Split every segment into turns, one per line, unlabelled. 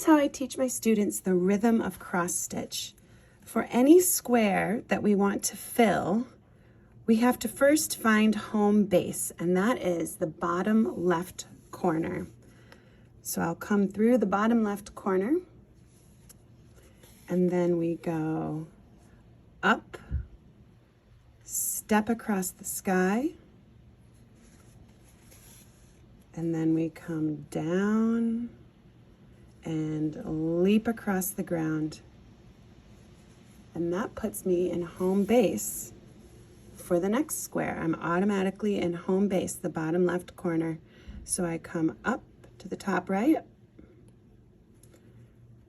is how I teach my students the rhythm of cross stitch. For any square that we want to fill, we have to first find home base, and that is the bottom left corner. So I'll come through the bottom left corner, and then we go up, step across the sky, and then we come down and leap across the ground. And that puts me in home base for the next square. I'm automatically in home base, the bottom left corner. So I come up to the top right,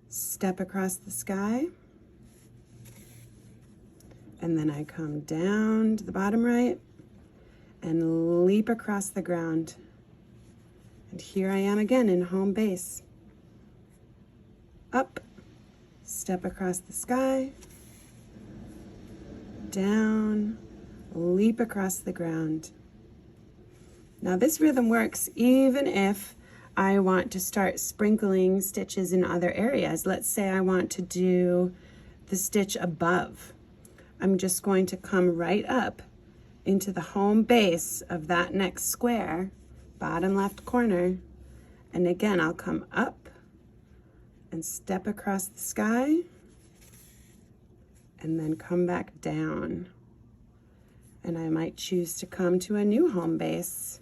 step across the sky, and then I come down to the bottom right and leap across the ground. And here I am again in home base. Up, step across the sky, down, leap across the ground. Now this rhythm works even if I want to start sprinkling stitches in other areas. Let's say I want to do the stitch above. I'm just going to come right up into the home base of that next square, bottom left corner, and again I'll come up and step across the sky and then come back down. And I might choose to come to a new home base.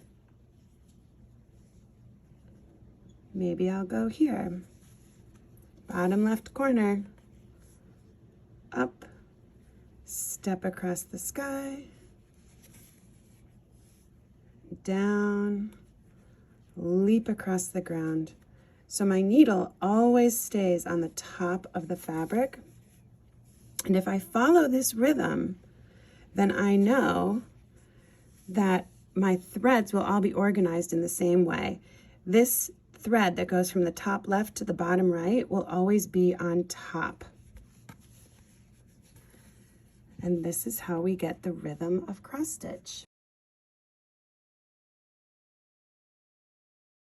Maybe I'll go here. Bottom left corner, up, step across the sky, down, leap across the ground. So my needle always stays on the top of the fabric. And if I follow this rhythm, then I know that my threads will all be organized in the same way. This thread that goes from the top left to the bottom right will always be on top. And this is how we get the rhythm of cross stitch.